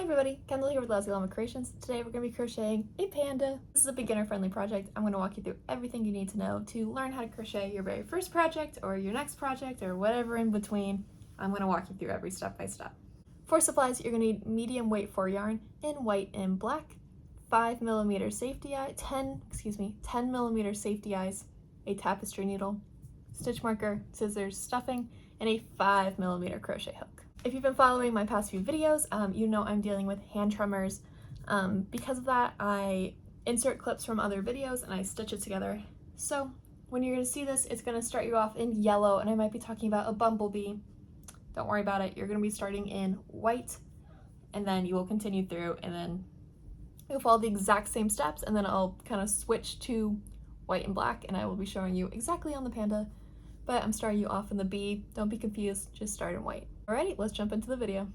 Hi everybody, Kendall here with Leslie Llama Creations. Today we're going to be crocheting a panda. This is a beginner-friendly project. I'm going to walk you through everything you need to know to learn how to crochet your very first project or your next project or whatever in between. I'm going to walk you through every step by step. For supplies, you're going to need medium weight 4 yarn in white and black, 5mm safety eye, 10mm safety eyes, a tapestry needle, stitch marker, scissors, stuffing, and a 5mm crochet hook. If you've been following my past few videos, you know I'm dealing with hand tremors. Because of that, I insert clips from other videos and I stitch it together. So when you're going to see this, it's going to start you off in yellow, and I might be talking about a bumblebee. Don't worry about it. You're going to be starting in white, and then you will continue through, and then you'll follow the exact same steps, and then I'll kind of switch to white and black, and I will be showing you exactly on the panda, but I'm starting you off in the bee. Don't be confused, just start in white. Alrighty, let's jump into the video.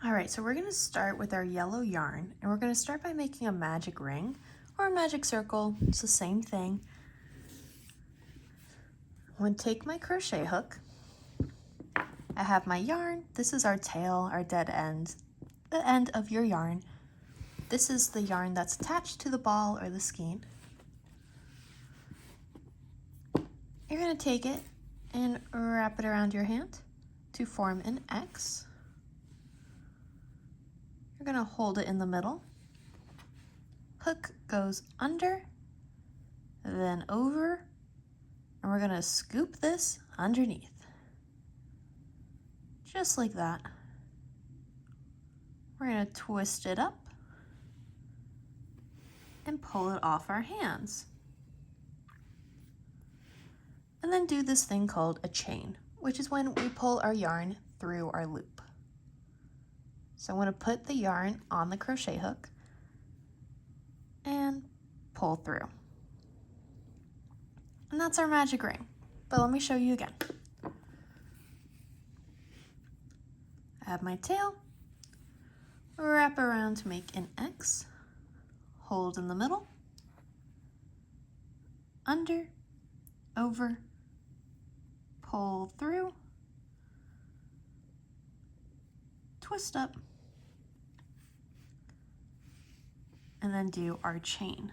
Alright, so we're going to start with our yellow yarn, and we're going to start by making a magic ring or a magic circle. It's the same thing. I'm going to take my crochet hook. I have my yarn. This is our tail, our dead end, the end of your yarn. This is the yarn that's attached to the ball or the skein. You're going to take it and wrap it around your hand to form an X. You're going to hold it in the middle. Hook goes under, then over, and we're going to scoop this underneath. Just like that. We're going to twist it up and pull it off our hands. And then do this thing called a chain, which is when we pull our yarn through our loop. So I'm going to put the yarn on the crochet hook and pull through. And that's our magic ring. But let me show you again. I have my tail, wrap around to make an X, hold in the middle, under, over, pull through, twist up, and then do our chain.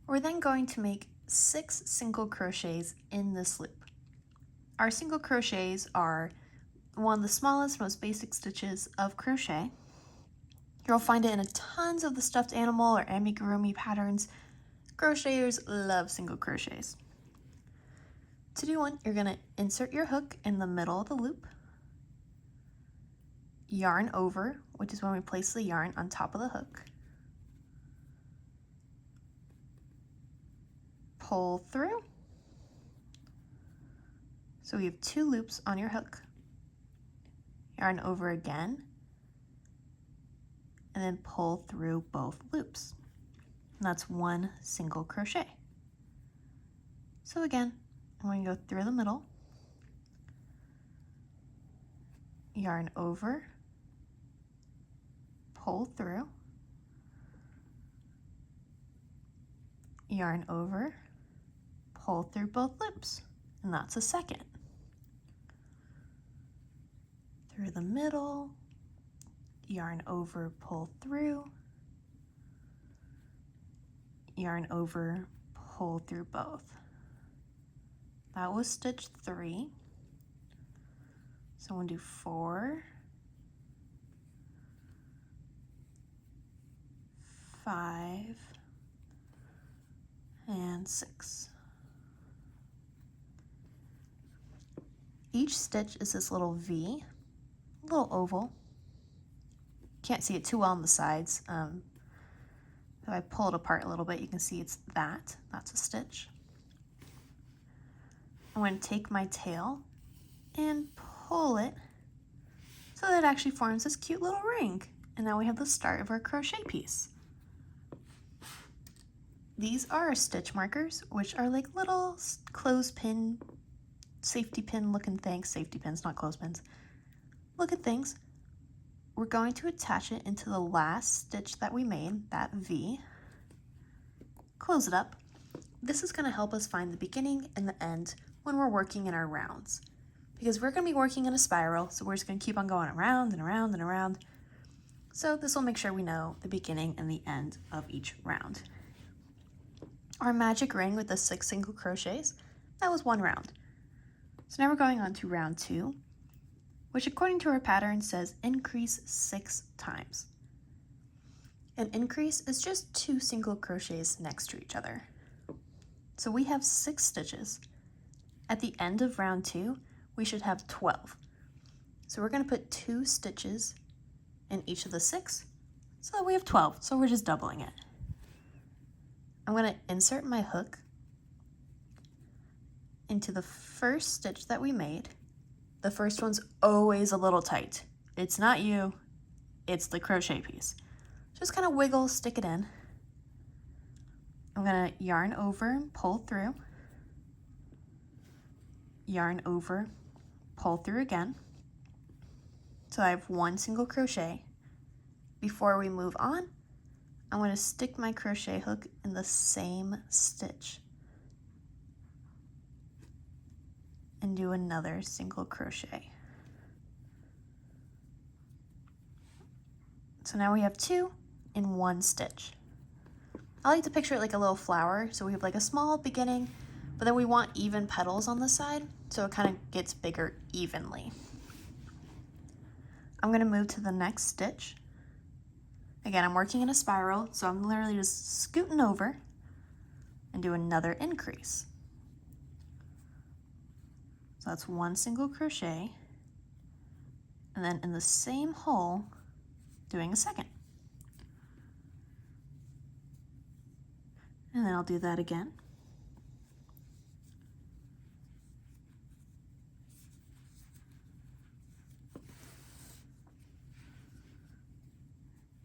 We're then going to make 6 single crochets in this loop. Our single crochets are one of the smallest, most basic stitches of crochet. You'll find it in tons of the stuffed animal or amigurumi patterns. Crocheters love single crochets. To do one, you're going to insert your hook in the middle of the loop, yarn over, which is when we place the yarn on top of the hook, pull through. So we have 2 loops on your hook, yarn over again, and then pull through both loops. And that's 1 single crochet. So again, I'm going to go through the middle, yarn over, pull through, yarn over, pull through both loops, and that's a second. Through the middle, yarn over, pull through, yarn over, pull through both. That was stitch 3. So I'm going to do 4, 5, and 6. Each stitch is this little V, little oval. Can't see it too well on the sides. If I pull it apart a little bit, you can see that's a stitch. I'm going to take my tail and pull it so that it actually forms this cute little ring. And now we have the start of our crochet piece. These are our stitch markers, which are like little clothespin, safety pin looking things. Safety pins, not clothespins. Looking things. We're going to attach it into the last stitch that we made, that V. Close it up. This is going to help us find the beginning and the end when we're working in our rounds. because we're going to be working in a spiral, so we're just going to keep on going around and around and around. So this will make sure we know the beginning and the end of each round. Our magic ring with the 6 single crochets, that was 1 round. So now we're going on to round 2, which according to our pattern says increase 6 times. An increase is just 2 single crochets next to each other. So we have 6 stitches. At the end of round 2, we should have 12. So we're going to put 2 stitches in each of the 6, so that we have 12. So we're just doubling it. I'm going to insert my hook into the first stitch that we made. The first one's always a little tight. It's not you, it's the crochet piece. Just kind of wiggle, stick it in. I'm going to yarn over and pull through. Yarn over, pull through again. So I have 1 single crochet. Before we move on, I'm going to stick my crochet hook in the same stitch and do another single crochet. So now we have 2 in 1 stitch. I like to picture it like a little flower, so we have like a small beginning, but then we want even petals on the side, so it kind of gets bigger evenly. I'm going to move to the next stitch. Again, I'm working in a spiral, so I'm literally just scooting over and do another increase. So that's 1 single crochet, and then in the same hole, doing a second. And then I'll do that again.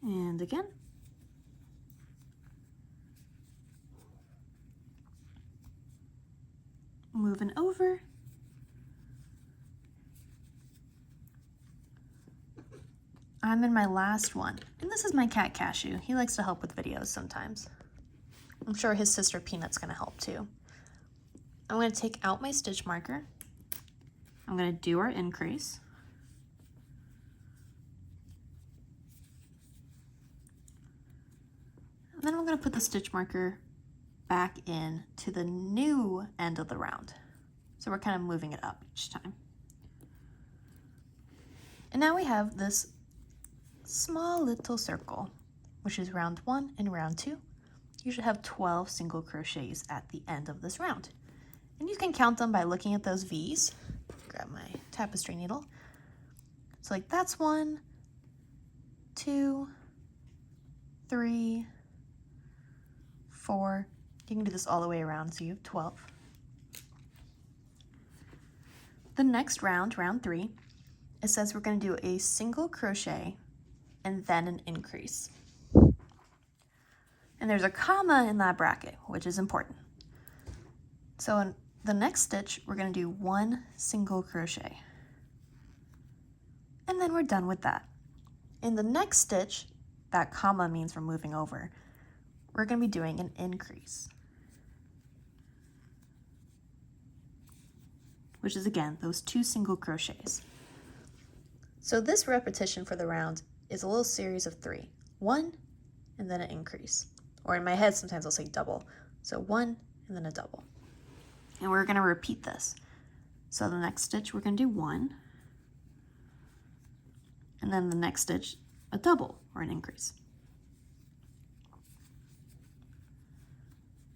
And again. Moving over. I'm in my last one, and this is my cat Cashew. He likes to help with videos sometimes. I'm sure his sister Peanut's gonna help too. I'm gonna take out my stitch marker. I'm gonna do our increase. And then I'm going to put the stitch marker back in to the new end of the round. So we're kind of moving it up each time. And now we have this small little circle, which is round 1 and round 2. You should have 12 single crochets at the end of this round. And you can count them by looking at those V's. Grab my tapestry needle. So like that's 1, 2, 3, 4. You can do this all the way around, so you have 12. The next round, round 3, it says we're going to do a single crochet and then an increase. And there's a comma in that bracket, which is important. So in the next stitch, we're going to do 1 single crochet. And then we're done with that. In the next stitch, that comma means we're moving over. We're going to be doing an increase, which is again those 2 single crochets. So this repetition for the round is a little series of 3. 1 and then an increase. Or in my head sometimes I'll say double. So 1 and then a double. And we're going to repeat this. So the next stitch we're going to do 1. And then the next stitch a double or an increase.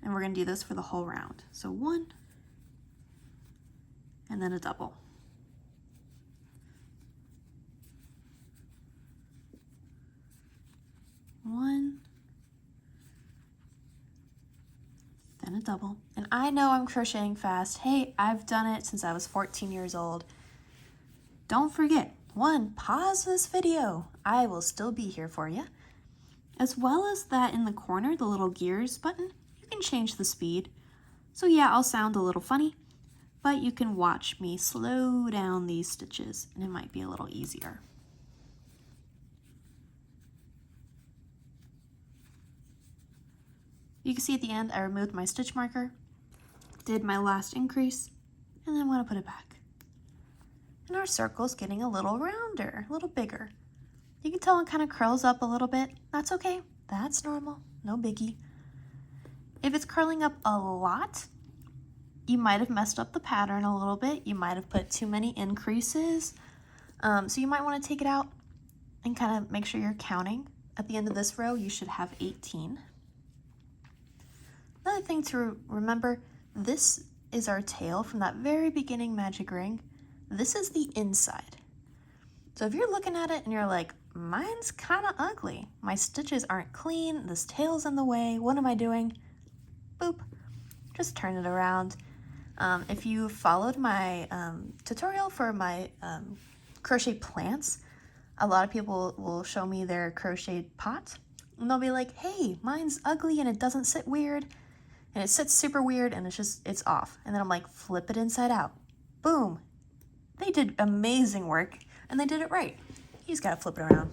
And we're going to do this for the whole round. So 1 and then a double. One, then a double. And I know I'm crocheting fast. Hey, I've done it since I was 14 years old. Don't forget, 1, pause this video. I will still be here for you. As well as that in the corner, the little gears button, you can change the speed. So yeah, I'll sound a little funny, but you can watch me slow down these stitches and it might be a little easier. You can see at the end, I removed my stitch marker, did my last increase, and then I'm going to put it back. And our circle's getting a little rounder, a little bigger. You can tell it kind of curls up a little bit. That's okay. That's normal. No biggie. If it's curling up a lot, you might have messed up the pattern a little bit. You might have put too many increases. So you might want to take it out and kind of make sure you're counting. At the end of this row, you should have 18. Another thing to remember, this is our tail from that very beginning magic ring. This is the inside. So if you're looking at it and you're like, mine's kind of ugly. My stitches aren't clean. This tail's in the way. What am I doing? Boop. Just turn it around. If you followed my tutorial for my crochet plants, a lot of people will show me their crocheted pot and they'll be like, hey, mine's ugly and it doesn't sit weird and it sits super weird and it's off. And then I'm like, flip it inside out. Boom. They did amazing work and they did it right. You just gotta flip it around.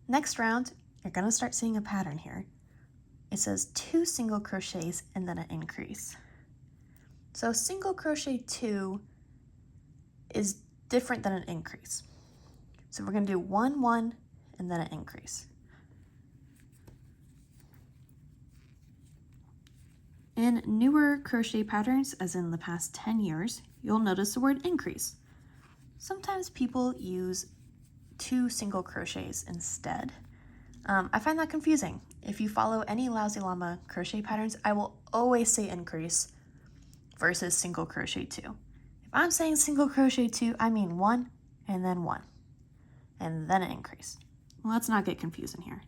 Next round, you're gonna start seeing a pattern here. It says 2 single crochets and then an increase. So single crochet 2 is different than an increase. So we're gonna do 1, 1, and then an increase. In newer crochet patterns, as in the past 10 years, you'll notice the word increase. Sometimes people use 2 single crochets instead. I find that confusing. If you follow any Lousy Llama crochet patterns, I will always say increase versus single crochet 2. If I'm saying single crochet 2, I mean 1 and then 1 and then an increase. Well, let's not get confusing here.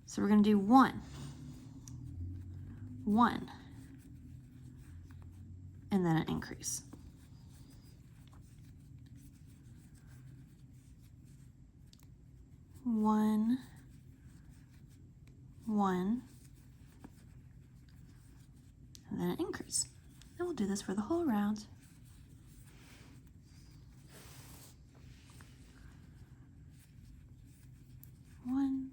So we're going to do 1, 1, and then an increase. One, 1, and then an increase. And we'll do this for the whole round. One,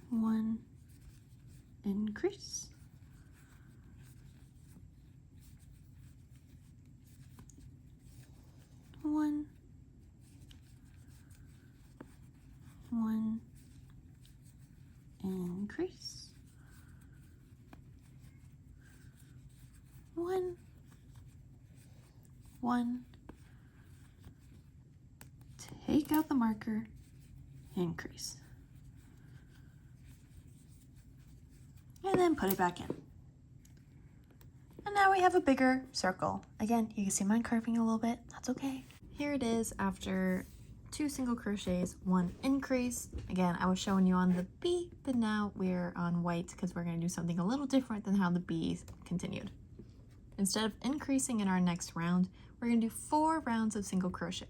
1, increase. One, 1, increase. 1, 1, take out the marker, increase. And then put it back in. And now we have a bigger circle. Again, you can see mine curving a little bit. That's okay. Here it is after 2 single crochets, 1 increase. Again, I was showing you on the B, but now we're on white because we're going to do something a little different than how the B continued. Instead of increasing in our next round, we're going to do 4 rounds of single crochet.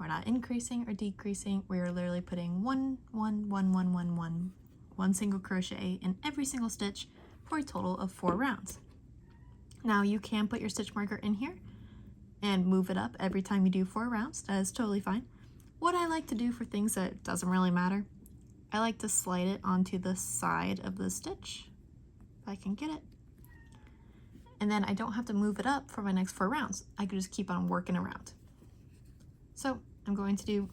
We're not increasing or decreasing. We're literally putting 1, 1, 1, 1, 1, 1, 1 single crochet in every single stitch for a total of 4 rounds. Now you can put your stitch marker in here and move it up every time you do 4 rounds. That is totally fine. What I like to do for things that doesn't really matter, I like to slide it onto the side of the stitch, if I can get it. And then I don't have to move it up for my next 4 rounds. I can just keep on working around. So I'm going to do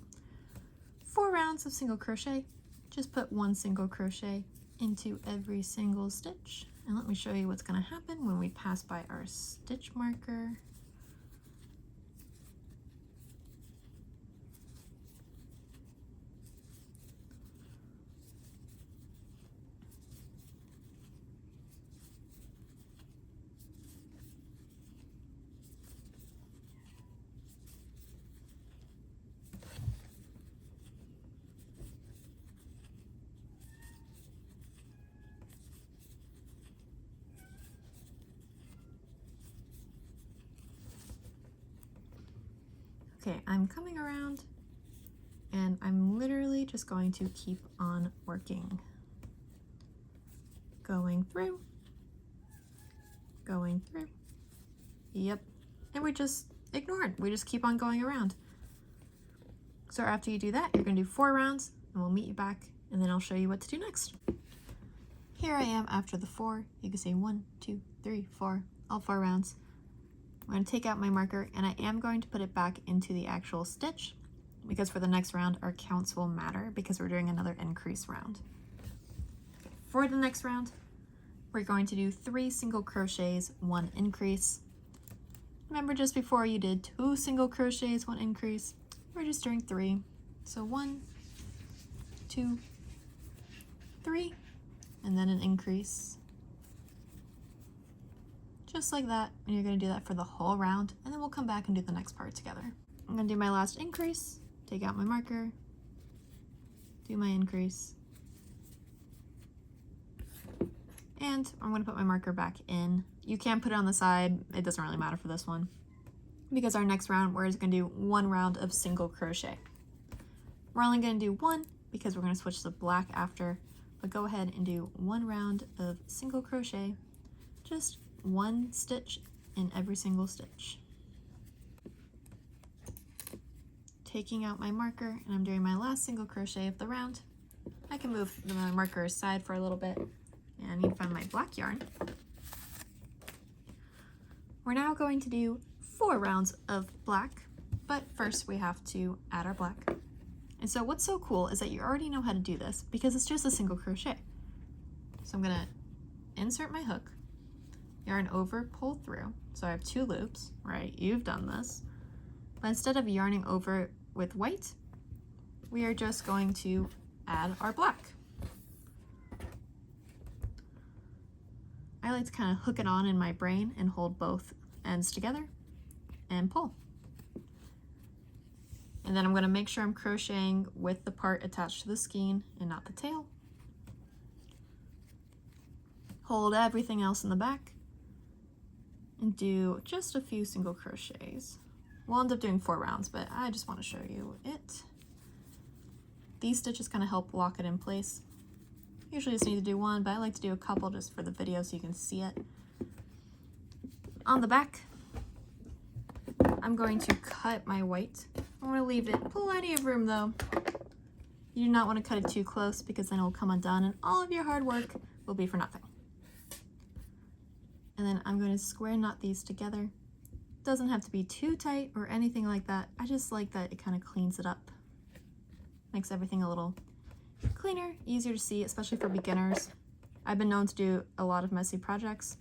4 rounds of single crochet. Just put 1 single crochet into every single stitch. And let me show you what's going to happen when we pass by our stitch marker. Okay, I'm coming around and I'm literally just going to keep on working. Going through. Yep. And we just ignore it. We just keep on going around. So after you do that, you're going to do 4 rounds and we'll meet you back and then I'll show you what to do next. Here I am after the 4. You can say 1, 2, 3, 4, all 4 rounds. I'm going to take out my marker and I am going to put it back into the actual stitch because for the next round our counts will matter because we're doing another increase round. For the next round, we're going to do 3 single crochets, 1 increase. Remember just before you did 2 single crochets, 1 increase, we're just doing 3. So 1, 2, 3, and then an increase. Just like that, and you're going to do that for the whole round, and then we'll come back and do the next part together. I'm going to do my last increase, take out my marker, do my increase, and I'm going to put my marker back in. You can put it on the side, it doesn't really matter for this one, because our next round we're just going to do 1 round of single crochet. We're only going to do 1 because we're going to switch to black after, but go ahead and do 1 round of single crochet, just 1 stitch in every single stitch. Taking out my marker, and I'm doing my last single crochet of the round. I can move my marker aside for a little bit, and I need to find my black yarn. We're now going to do 4 rounds of black, but first we have to add our black. And so what's so cool is that you already know how to do this because it's just a single crochet. So I'm gonna insert my hook, yarn over, pull through. So I have 2 loops, right? You've done this. But instead of yarning over with white, we are just going to add our black. I like to kind of hook it on in my brain and hold both ends together and pull. And then I'm going to make sure I'm crocheting with the part attached to the skein and not the tail. Hold everything else in the back and do just a few single crochets. We'll end up doing 4 rounds, but I just want to show you it. These stitches kind of help lock it in place. Usually just need to do 1, but I like to do a couple just for the video so you can see it. On the back, I'm going to cut my white. I'm going to leave it plenty of room though. You do not want to cut it too close because then it will come undone and all of your hard work will be for nothing. And then I'm going to square knot these together. Doesn't have to be too tight or anything like that. I just like that it kind of cleans it up. Makes everything a little cleaner, easier to see, especially for beginners. I've been known to do a lot of messy projects.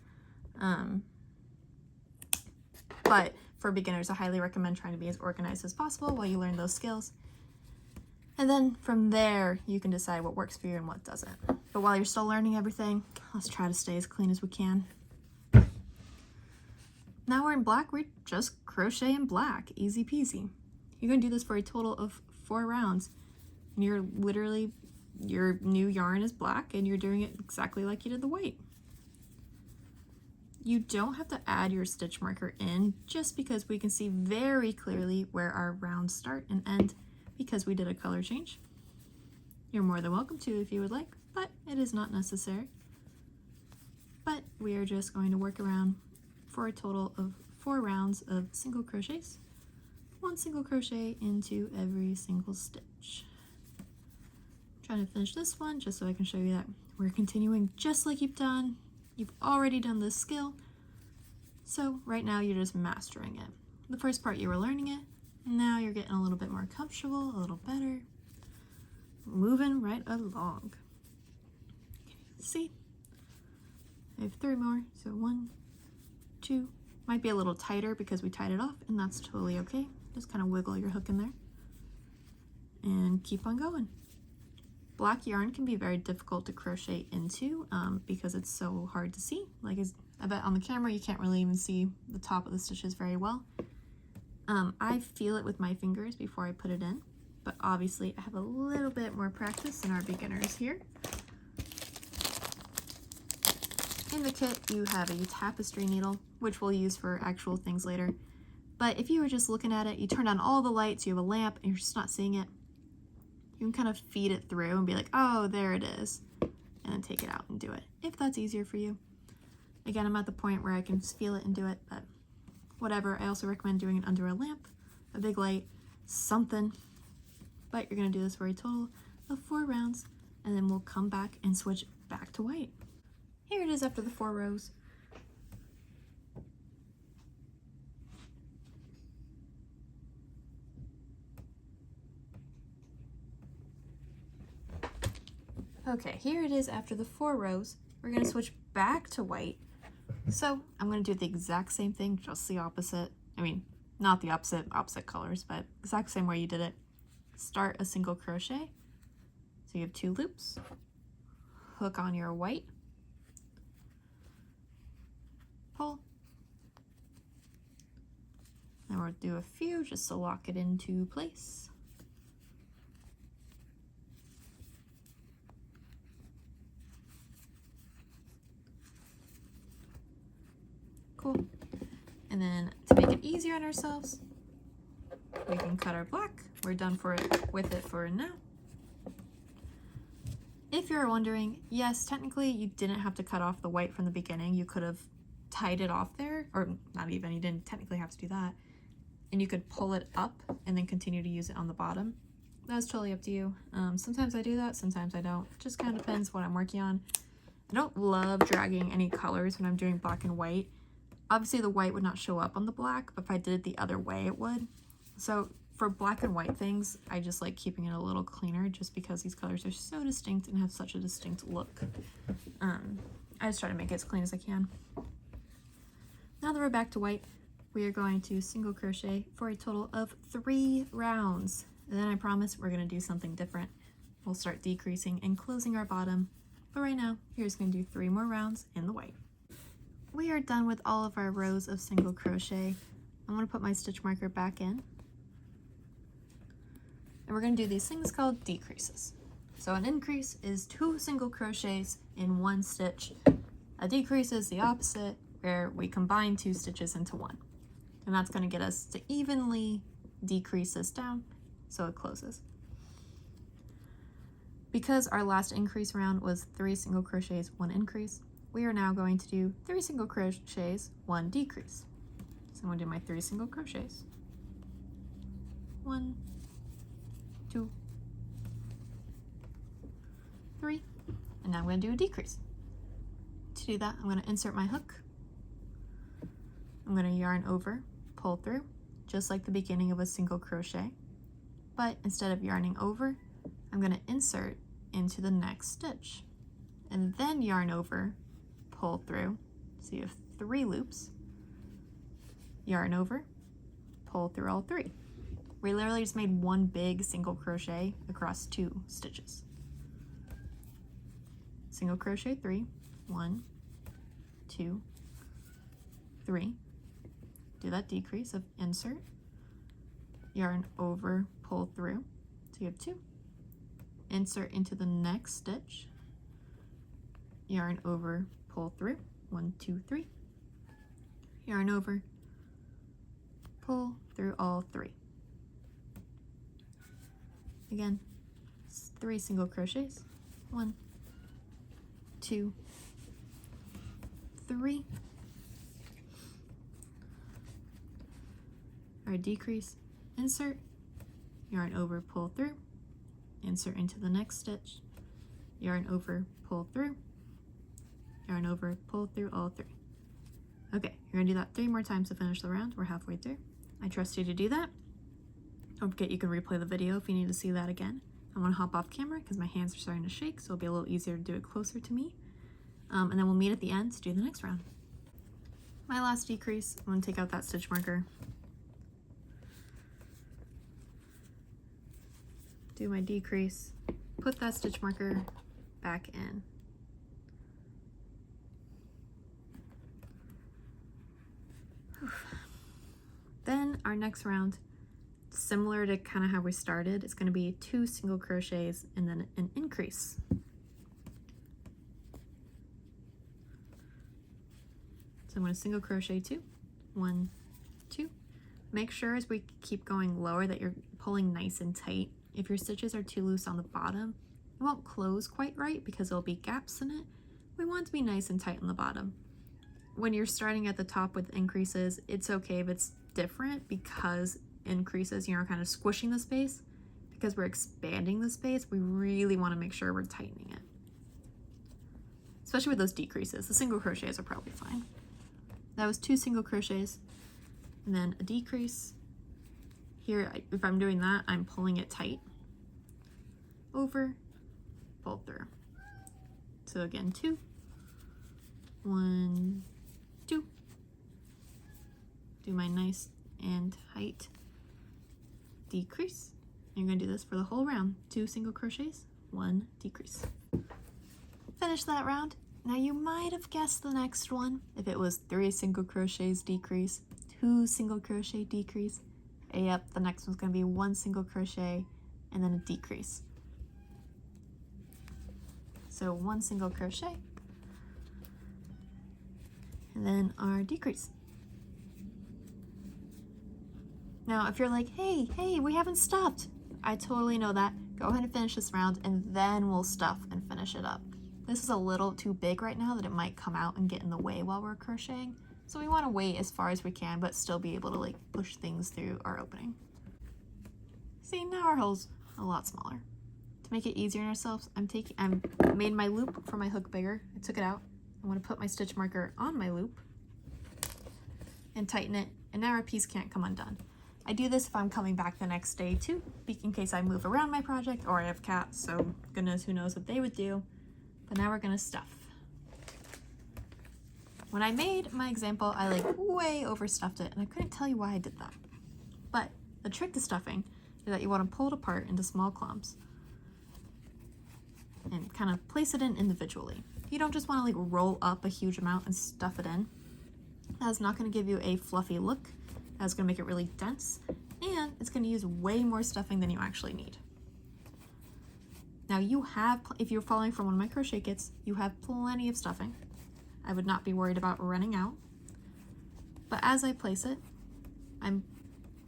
But for beginners, I highly recommend trying to be as organized as possible while you learn those skills. And then from there, you can decide what works for you and what doesn't. But while you're still learning everything, let's try to stay as clean as we can. Now we're in black, we just crochet in black, easy peasy. You're gonna do this for a total of 4 rounds. And you're literally, your new yarn is black and you're doing it exactly like you did the white. You don't have to add your stitch marker in just because we can see very clearly where our rounds start and end because we did a color change. You're more than welcome to if you would like, but it is not necessary. But we are just going to work around for a total of 4 rounds of single crochets, 1 single crochet into every single stitch. I'm trying to finish this one just so I can show you that we're continuing just like you've done. You've already done this skill, so right now you're just mastering it. The first part you were learning it, and now you're getting a little bit more comfortable, a little better, moving right along. Okay, see? I have 3 more, so 1, 2, might be a little tighter because we tied it off, and that's totally okay. Just kind of wiggle your hook in there, and keep on going. Black yarn can be very difficult to crochet into because it's so hard to see. Like I bet on the camera you can't really even see the top of the stitches very well. I feel it with my fingers before I put it in, but obviously I have a little bit more practice than our beginners here. In the kit you have a tapestry needle, which we'll use for actual things later. But if you were just looking at it, you turn on all the lights, you have a lamp, and you're just not seeing it, you can kind of feed it through and be like, oh, there it is, and then take it out and do it, if that's easier for you. Again, I'm at the point where I can just feel it and do it, but whatever. I also recommend doing it under a lamp, a big light, something. But you're gonna do this for a total of 4 rounds, and then we'll come back and switch back to white. Here it is after the 4 rows. Okay, here it is after the 4 rows. We're going to switch back to white. So I'm going to do the exact same thing, just the opposite. I mean, not the opposite colors, but exact same way you did it. Start a single crochet. So you have 2 loops. Hook on your white. Pull. And we'll do a few just to lock it into place. Cool. And then to make it easier on ourselves, we can cut our black. We're done with it for now. If you're wondering, yes, technically you didn't have to cut off the white from the beginning. You could have tied it off there, or not even, you didn't technically have to do that. And you could pull it up and then continue to use it on the bottom. That's totally up to you. Sometimes I do that, sometimes I don't. It just kind of depends what I'm working on. I don't love dragging any colors when I'm doing black and white. Obviously the white would not show up on the black, but if I did it the other way, it would. So for black and white things, I just like keeping it a little cleaner just because these colors are so distinct and have such a distinct look. I just try to make it as clean as I can. Now that we're back to white, we are going to single crochet for a total of 3 rounds. And then I promise we're going to do something different. We'll start decreasing and closing our bottom. But right now, we're just going to do 3 more rounds in the white. We are done with all of our rows of single crochet. I'm going to put my stitch marker back in. And we're going to do these things called decreases. So an increase is 2 single crochets in 1 stitch. A decrease is the opposite, where we combine 2 stitches into 1. And that's going to get us to evenly decrease this down so it closes. Because our last increase round was 3 single crochets, 1 increase, we are now going to do 3 single crochets, 1 decrease. So I'm going to do my 3 single crochets. 1, 2, 3, and now I'm going to do a decrease. To do that, I'm going to insert my hook. I'm going to yarn over, pull through, just like the beginning of a single crochet. But instead of yarning over, I'm going to insert into the next stitch and then yarn over, pull through. So you have 3 loops, yarn over, pull through all 3. We literally just made 1 big single crochet across 2 stitches. Single crochet 3, 1, 2, 3. Do that decrease of insert, yarn over, pull through. So you have 2. Insert into the next stitch, yarn over, pull through. 1, 2, 3. Yarn over, pull through all 3. Again, 3 single crochets. 1, 2, 3. Our decrease, insert, yarn over, pull through, insert into the next stitch, yarn over, pull through, yarn over, pull through all 3. Okay, you're gonna do that 3 more times to finish the round. We're halfway through. I trust you to do that. Don't forget you can replay the video if you need to see that again. I'm gonna hop off camera because my hands are starting to shake, so it'll be a little easier to do it closer to me. And then we'll meet at the end to do the next round. My last decrease, I'm gonna take out that stitch marker. Do my decrease, put that stitch marker back in. Then our next round, similar to kind of how we started, it's going to be 2 single crochets and then an increase. So I'm going to single crochet 2, 1, 2. Make sure as we keep going lower that you're pulling nice and tight. If your stitches are too loose on the bottom, it won't close quite right because there'll be gaps in it. We want it to be nice and tight on the bottom. When you're starting at the top with increases, it's okay if it's different because increases, you know, kind of squishing the space. Because we're expanding the space, we really want to make sure we're tightening it. Especially with those decreases. The single crochets are probably fine. That was 2 single crochets and then a decrease. Here, if I'm doing that, I'm pulling it tight. Over, pull through. So again, 2, 1, 2. Do my nice and tight decrease. You're going to do this for the whole round. 2 single crochets, 1 decrease. Finish that round. Now you might have guessed the next one if it was 3 single crochets decrease, 2 single crochet decrease. Yep, the next one's going to be 1 single crochet and then a decrease. So 1 single crochet and then our decrease. Now if you're like, hey, we haven't stuffed, I totally know that. Go ahead and finish this round and then we'll stuff and finish it up. This is a little too big right now that it might come out and get in the way while we're crocheting. So we want to wait as far as we can, but still be able to like push things through our opening. See, now our hole's a lot smaller. To make it easier on ourselves, I made my loop for my hook bigger. I took it out. I want to put my stitch marker on my loop and tighten it, and now our piece can't come undone. I do this if I'm coming back the next day too, in case I move around my project or I have cats, so goodness, who knows what they would do. But now we're gonna stuff. When I made my example, I like way overstuffed it, and I couldn't tell you why I did that. But the trick to stuffing is that you want to pull it apart into small clumps and kind of place it in individually. You don't just want to like roll up a huge amount and stuff it in. That's not going to give you a fluffy look. That's going to make it really dense, and it's going to use way more stuffing than you actually need. Now you have, if you're following from one of my crochet kits, you have plenty of stuffing. I would not be worried about running out. But as I place it, I'm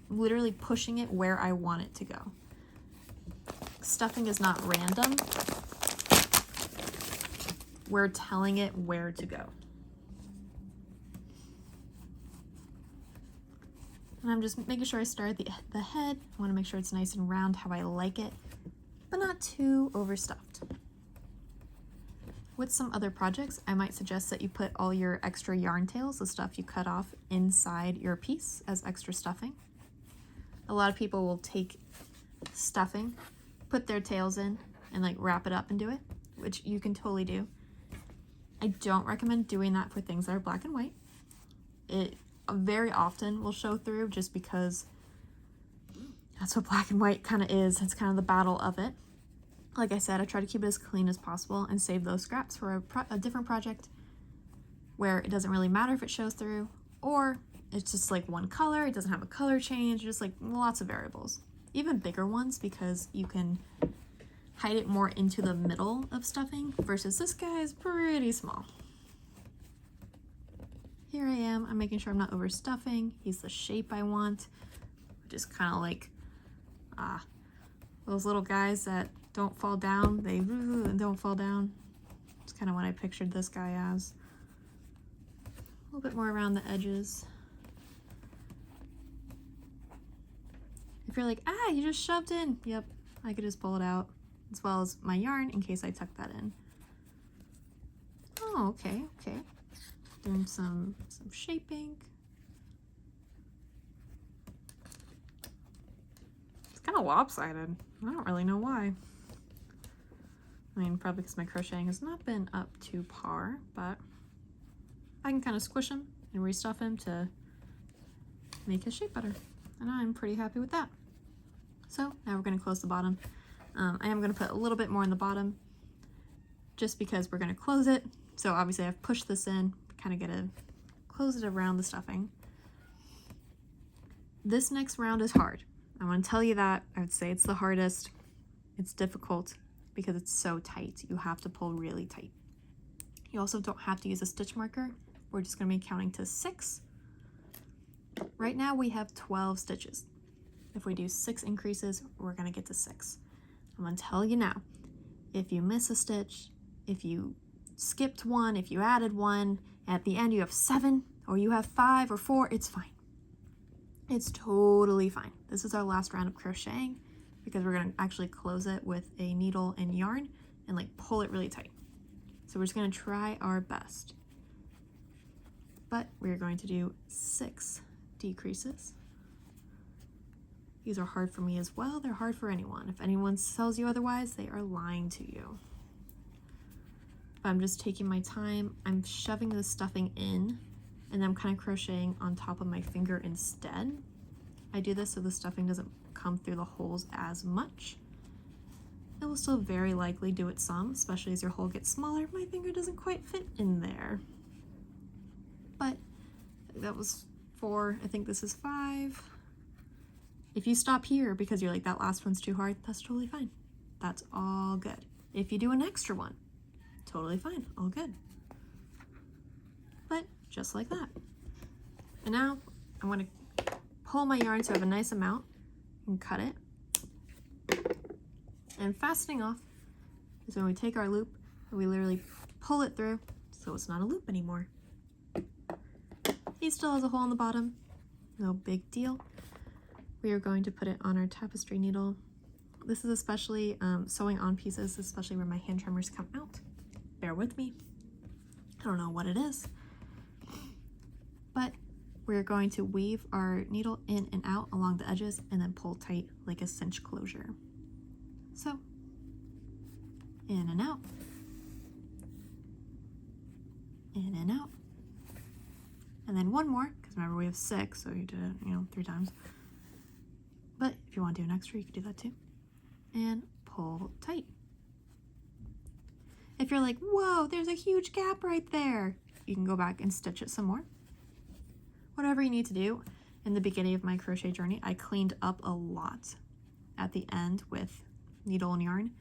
literally pushing it where I want it to go. Stuffing is not random. We're telling it where to go. And I'm just making sure I start at the head. I want to make sure it's nice and round how I like it, but not too overstuffed. With some other projects, I might suggest that you put all your extra yarn tails, the stuff you cut off, inside your piece as extra stuffing. A lot of people will take stuffing, put their tails in, and like wrap it up and do it, which you can totally do. I don't recommend doing that for things that are black and white. It very often will show through just because that's what black and white kind of is. It's kind of the battle of it. Like I said, I try to keep it as clean as possible and save those scraps for a different project where it doesn't really matter if it shows through, or it's just like one color, it doesn't have a color change, just like lots of variables. Even bigger ones, because you can hide it more into the middle of stuffing versus this guy is pretty small. Here I am, I'm making sure I'm not overstuffing. He's the shape I want, just kind of like those little guys that don't fall down, they don't fall down. It's kind of what I pictured this guy as. A little bit more around the edges. If you're like, you just shoved in. Yep, I could just pull it out, as well as my yarn in case I tuck that in. Oh, okay. Doing some shaping. It's kind of lopsided. I don't really know why. I mean, probably because my crocheting has not been up to par, but I can kind of squish him and restuff him to make his shape better. And I'm pretty happy with that. So now we're going to close the bottom. I am going to put a little bit more in the bottom just because we're going to close it. So obviously I've pushed this in, kind of get to close it around the stuffing. This next round is hard. I want to tell you that. I would say it's the hardest. It's difficult because it's so tight. You have to pull really tight. You also don't have to use a stitch marker. We're just going to be counting to 6. Right now we have 12 stitches. If we do 6 increases, we're going to get to 6. I'm going to tell you now, if you miss a stitch, if you skipped one, if you added one, at the end you have 7 or you have 5 or 4, it's fine. It's totally fine. This is our last round of crocheting because we're going to actually close it with a needle and yarn and like pull it really tight. So we're just going to try our best. But we're going to do 6 decreases. These are hard for me as well. They're hard for anyone. If anyone tells you otherwise, they are lying to you. but I'm just taking my time. I'm shoving the stuffing in, and then I'm kind of crocheting on top of my finger instead. I do this so the stuffing doesn't come through the holes as much. It will still very likely do it some, especially as your hole gets smaller. My finger doesn't quite fit in there. But that was 4, I think this is 5. If you stop here because you're like, that last one's too hard, that's totally fine. That's all good. If you do an extra one, totally fine, all good. But just like that. And now I'm gonna pull my yarn so I have a nice amount and cut it. And fastening off is when we take our loop and we literally pull it through so it's not a loop anymore. He still has a hole in the bottom, no big deal. We are going to put it on our tapestry needle. This is especially sewing on pieces, especially where my hand tremors come out. Bear with me. I don't know what it is. But we're going to weave our needle in and out along the edges and then pull tight like a cinch closure. So, in and out, in and out, and then one more, because remember we have 6, so you did it, 3 times. But if you want to do an extra, you can do that too. And pull tight. If you're like, whoa, there's a huge gap right there, you can go back and stitch it some more. Whatever you need to do. In the beginning of my crochet journey, I cleaned up a lot at the end with needle and yarn.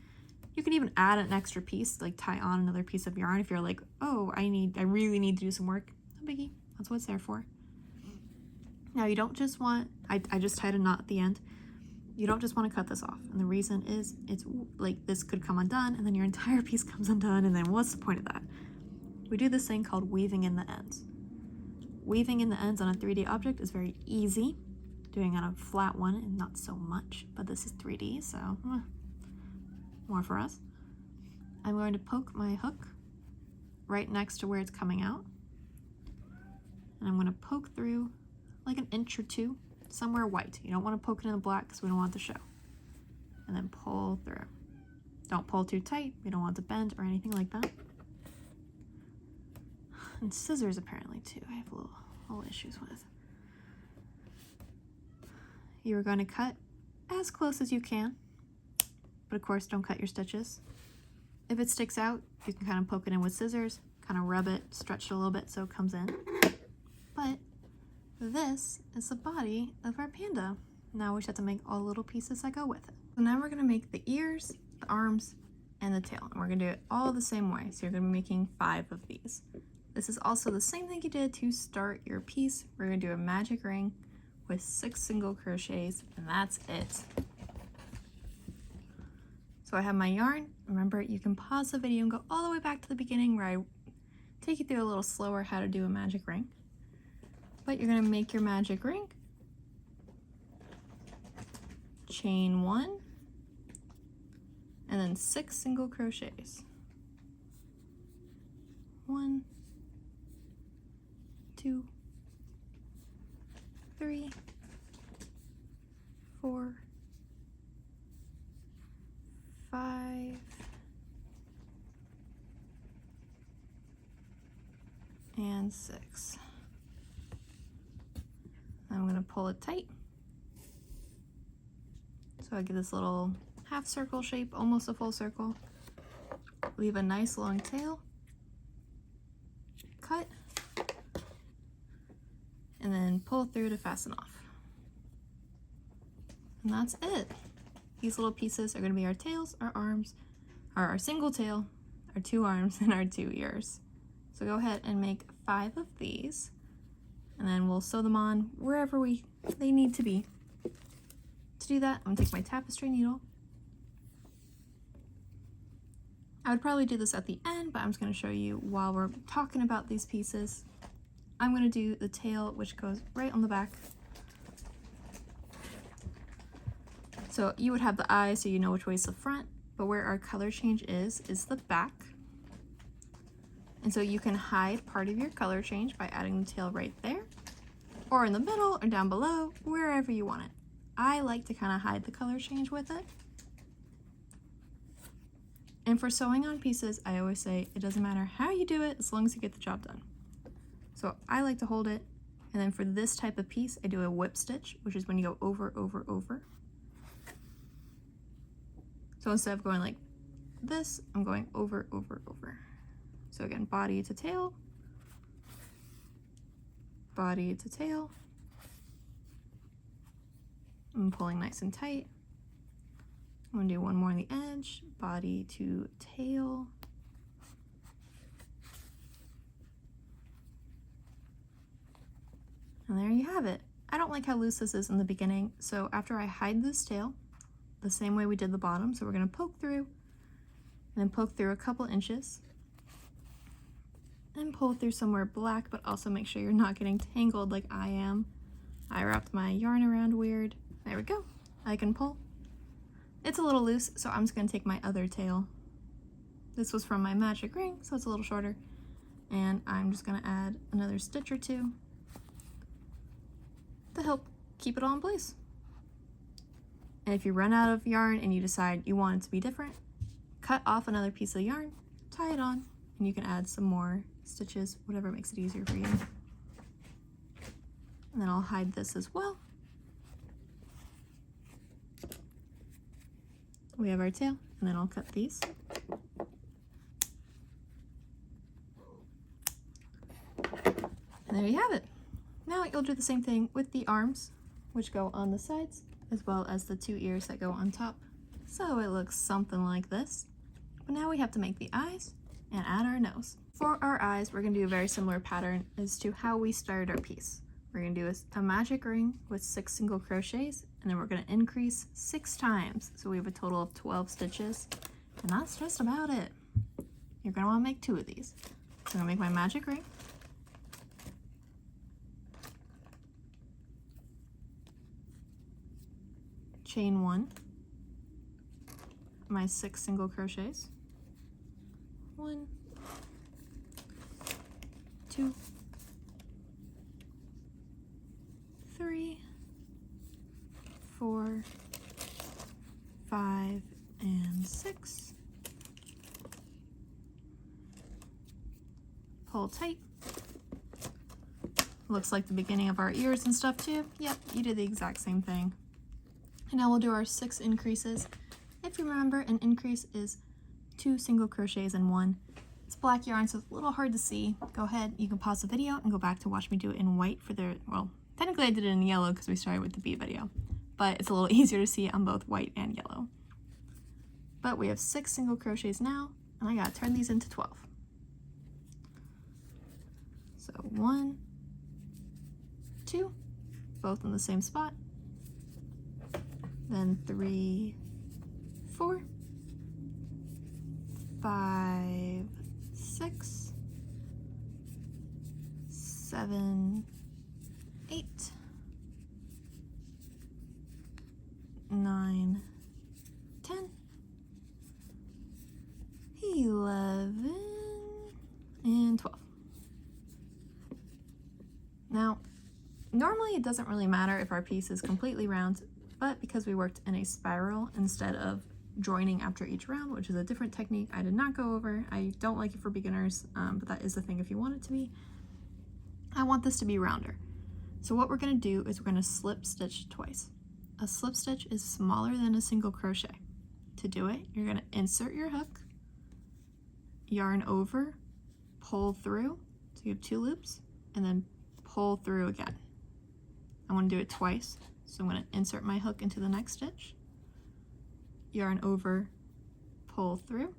You can even add an extra piece, like tie on another piece of yarn if you're like, oh, I really need to do some work. No biggie, that's what it's there for. Now you don't just want, I just tied a knot at the end. You don't just want to cut this off. And the reason is it's like this could come undone and then your entire piece comes undone, and then what's the point of that? We do this thing called weaving in the ends. Weaving in the ends on a 3D object is very easy. Doing on a flat one and not so much, but this is 3D, so more for us. I'm going to poke my hook right next to where it's coming out. And I'm going to poke through like an inch or 2, somewhere white. You don't want to poke it in the black because we don't want it to show. And then pull through. Don't pull too tight. You don't want it to bend or anything like that. And scissors apparently too, I have little issues with. You are going to cut as close as you can, but of course don't cut your stitches. If it sticks out, you can kind of poke it in with scissors, kind of rub it, stretch it a little bit so it comes in. But this is the body of our panda. Now we just have to make all the little pieces that go with it. So now we're going to make the ears, the arms, and the tail. And we're going to do it all the same way. So you're going to be making 5 of these. This is also the same thing you did to start your piece. We're going to do a magic ring with 6 single crochets, and that's it. So I have my yarn. Remember, you can pause the video and go all the way back to the beginning where I take you through a little slower how to do a magic ring. But you're going to make your magic ring. Chain 1, and then 6 single crochets. 1, 2, 3, 4, 5, and 6. I'm going to pull it tight. So I get this little half circle shape, almost a full circle. Leave a nice long tail. Cut. And then pull through to fasten off. And that's it. These little pieces are going to be our tails, our arms, or our single tail, our 2 arms, and our 2 ears. So go ahead and make 5 of these, and then we'll sew them on wherever they need to be. To do that, I'm going to take my tapestry needle. I would probably do this at the end, but I'm just going to show you while we're talking about these pieces. I'm going to do the tail, which goes right on the back. So you would have the eye so you know which way is the front, but where our color change is the back. And so you can hide part of your color change by adding the tail right there, or in the middle, or down below, wherever you want it. I like to kind of hide the color change with it. And for sewing on pieces, I always say it doesn't matter how you do it as long as you get the job done. So I like to hold it, and then for this type of piece, I do a whip stitch, which is when you go over, over, over. So instead of going like this, I'm going over, over, over. So again, body to tail, body to tail. I'm pulling nice and tight. I'm gonna do one more on the edge, body to tail. And there you have it. I don't like how loose this is in the beginning, so after I hide this tail, the same way we did the bottom, so we're gonna poke through, and then poke through a couple inches, and pull through somewhere black, but also make sure you're not getting tangled like I am. I wrapped my yarn around weird. There we go. I can pull. It's a little loose, so I'm just gonna take my other tail. This was from my magic ring, so it's a little shorter. And I'm just gonna add another stitch or two to help keep it all in place. And if you run out of yarn and you decide you want it to be different, cut off another piece of yarn, tie it on, and you can add some more stitches, whatever makes it easier for you. And then I'll hide this as well. We have our tail, and then I'll cut these. And there you have it. Now you'll do the same thing with the arms, which go on the sides, as well as the two ears that go on top. So it looks something like this. But now we have to make the eyes and add our nose. For our eyes, we're gonna do a very similar pattern as to how we started our piece. We're gonna do a magic ring with 6 single crochets, and then we're gonna increase 6 times. So we have a total of 12 stitches, and that's just about it. You're gonna wanna make 2 of these. So I'm gonna make my magic ring. Chain 1, my 6 single crochets. 1, 2, 3, 4, 5, and 6. Pull tight. Looks like the beginning of our ears and stuff too. Yep, you did the exact same thing. And now we'll do our 6 increases. If you remember, an increase is 2 single crochets in 1. It's black yarn, so it's a little hard to see. Go ahead, you can pause the video and go back to watch me do it in white for the, well, technically I did it in yellow because we started with the bee video, but it's a little easier to see on both white and yellow. But we have 6 single crochets now, and I gotta turn these into 12. So 1, 2, both in the same spot. Then 3, 4, 5, 6, 7, 8, 9, 10, 11, and 12. Now, normally it doesn't really matter if our piece is completely round, but because we worked in a spiral instead of joining after each round, which is a different technique I did not go over. I don't like it for beginners, but that is the thing if you want it to be. I want this to be rounder. So what we're gonna do is we're gonna slip stitch twice. A slip stitch is smaller than a single crochet. To do it, you're gonna insert your hook, yarn over, pull through, so you have 2 loops, and then pull through again. I wanna do it twice. So I'm going to insert my hook into the next stitch, yarn over, pull through,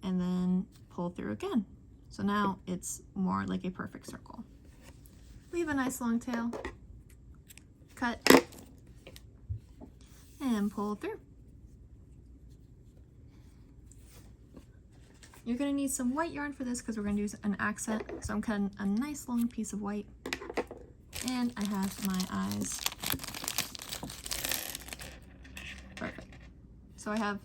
and then pull through again. So now it's more like a perfect circle. Leave a nice long tail, cut, and pull through. You're going to need some white yarn for this because we're going to use an accent. So I'm cutting a nice long piece of white. And I have my eyes. Perfect. So I have,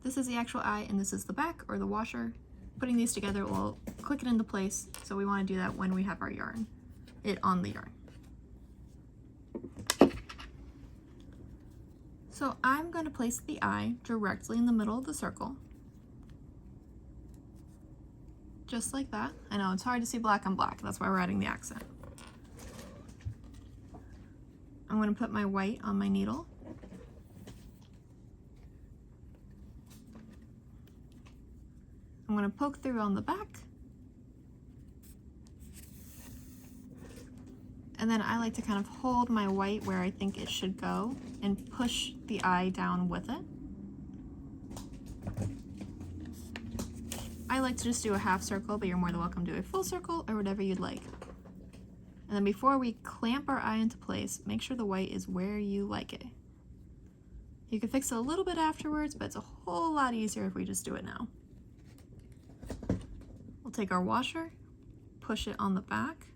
this is the actual eye and this is the back or the washer. Putting these together will click it into place. So we want to do that when we have our yarn, on the yarn. So I'm going to place the eye directly in the middle of the circle. Just like that. I know it's hard to see black on black, that's why we're adding the accent. I'm going to put my white on my needle. I'm going to poke through on the back. And then I like to kind of hold my white where I think it should go and push the eye down with it. I like to just do a half circle, but you're more than welcome to do a full circle or whatever you'd like. And then before we clamp our eye into place, make sure the white is where you like it. You can fix it a little bit afterwards, but it's a whole lot easier if we just do it now. We'll take our washer, push it on the back,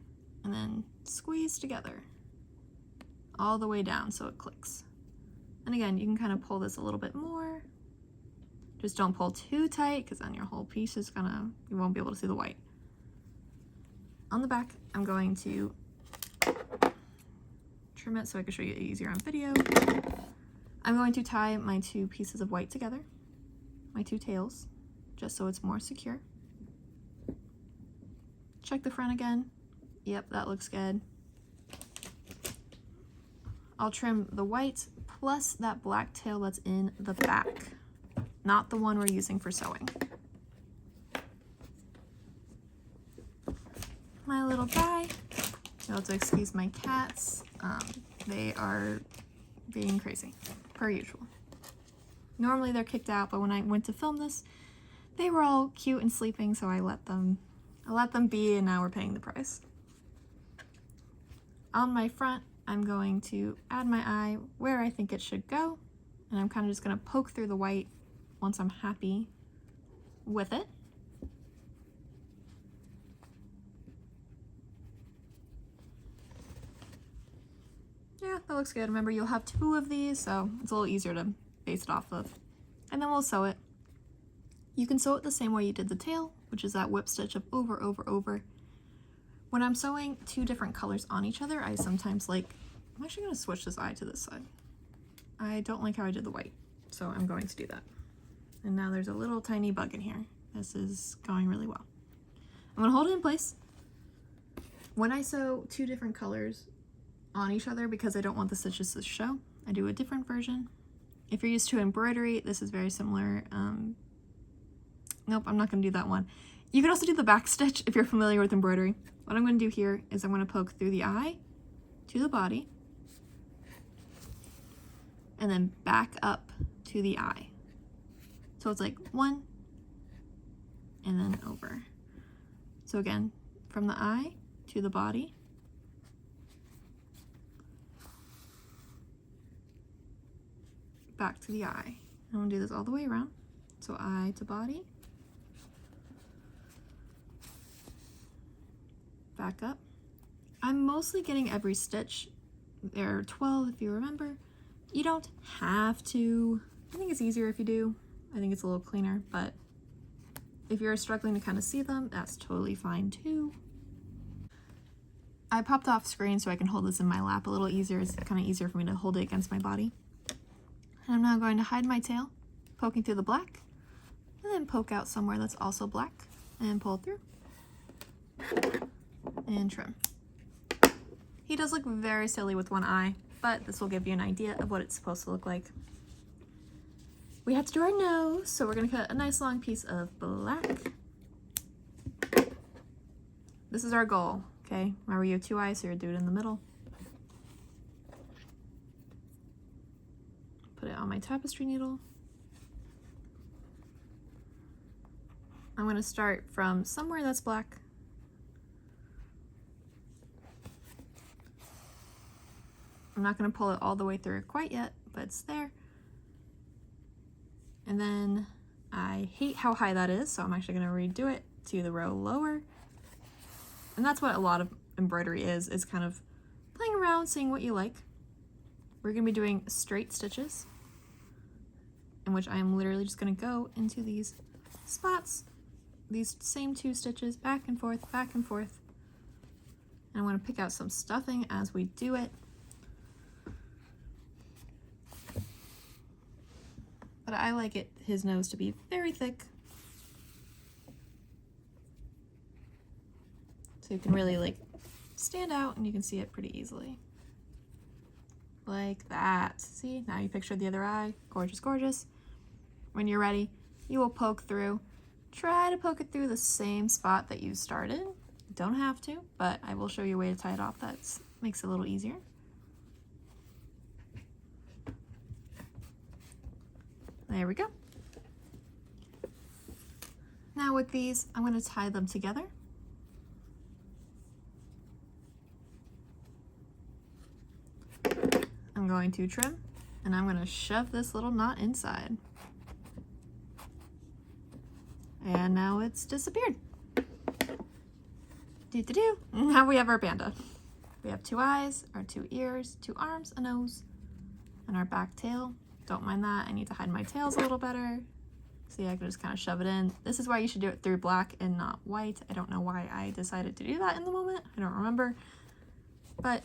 and then squeeze together all the way down so it clicks. And again, you can kind of pull this a little bit more. Just don't pull too tight because then your whole piece is you won't be able to see the white. On the back, I'm going to trim it so I can show you easier on video. I'm going to tie my two pieces of white together, my two tails, just so it's more secure. Check the front again. Yep, that looks good. I'll trim the white plus that black tail that's in the back, not the one we're using for sewing. My little guy, you'll have to excuse my cats. They are being crazy, per usual. Normally they're kicked out, but when I went to film this, they were all cute and sleeping, so I let them be, and now we're paying the price. On my front, I'm going to add my eye where I think it should go, and I'm kind of just going to poke through the white once I'm happy with it. Yeah, that looks good. Remember, you'll have two of these, so it's a little easier to base it off of. And then we'll sew it. You can sew it the same way you did the tail, which is that whip stitch of over, over, over. When I'm sewing two different colors on each other, I sometimes I'm actually going to switch this eye to this side. I don't like how I did the white, so I'm going to do that. And now there's a little tiny bug in here. This is going really well. I'm going to hold it in place. When I sew two different colors on each other, because I don't want the stitches to show, I do a different version. If you're used to embroidery, this is very similar. Nope, I'm not going to do that one. You can also do the back stitch if you're familiar with embroidery. What I'm going to do here is I'm going to poke through the eye to the body and then back up to the eye. So it's like one and then over. So again, from the eye to the body, back to the eye. I'm going to do this all the way around. So eye to body, back up. I'm mostly getting every stitch. There are 12 if you remember. You don't have to. I think it's easier if you do. I think it's a little cleaner, but if you're struggling to kind of see them, that's totally fine too. I popped off screen so I can hold this in my lap a little easier. It's kind of easier for me to hold it against my body. And I'm now going to hide my tail, poking through the black, and then poke out somewhere that's also black, and pull through, and trim. He does look very silly with one eye, but this will give you an idea of what it's supposed to look like. We have to do our nose, so we're going to cut a nice long piece of black. This is our goal, okay? Remember, you have two eyes, so you're doing it in the middle. Put it on my tapestry needle. I'm going to start from somewhere that's black. I'm not going to pull it all the way through quite yet, but it's there. And then I hate how high that is, so I'm actually going to redo it to the row lower. And that's what a lot of embroidery is kind of playing around, seeing what you like. We're going to be doing straight stitches, in which I am literally just going to go into these spots, these same two stitches, back and forth, back and forth. And I want to pick out some stuffing as we do it. but I like his nose to be very thick. So you can really like stand out and you can see it pretty easily. Like that. See, now you picture the other eye. Gorgeous, gorgeous. When you're ready, you will poke through. Try to poke it through the same spot that you started. You don't have to, but I will show you a way to tie it off that makes it a little easier. There we go. Now with these, I'm going to tie them together. I'm going to trim, and I'm going to shove this little knot inside. And now it's disappeared. Do-do-do. Now we have our panda. We have 2 eyes, our 2 ears, 2 arms, a nose, and our back tail. Don't mind that. I need to hide my tails a little better. See, I can just kind of shove it in. This is why you should do it through black and not white. I don't know why I decided to do that in the moment. I don't remember. But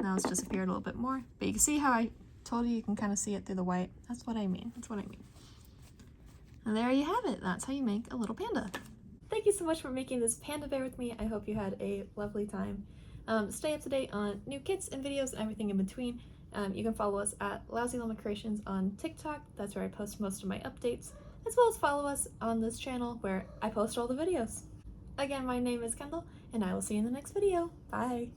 now it's disappeared a little bit more. But you can see how I told you can kind of see it through the white. That's what I mean. That's what I mean. And there you have it. That's how you make a little panda. Thank you so much for making this panda bear with me. I hope you had a lovely time. Stay up to date on new kits and videos and everything in between. You can follow us at Lousy Llama Creations on TikTok. That's where I post most of my updates, as well as follow us on this channel where I post all the videos. Again, my name is Kendall, and I will see you in the next video. Bye!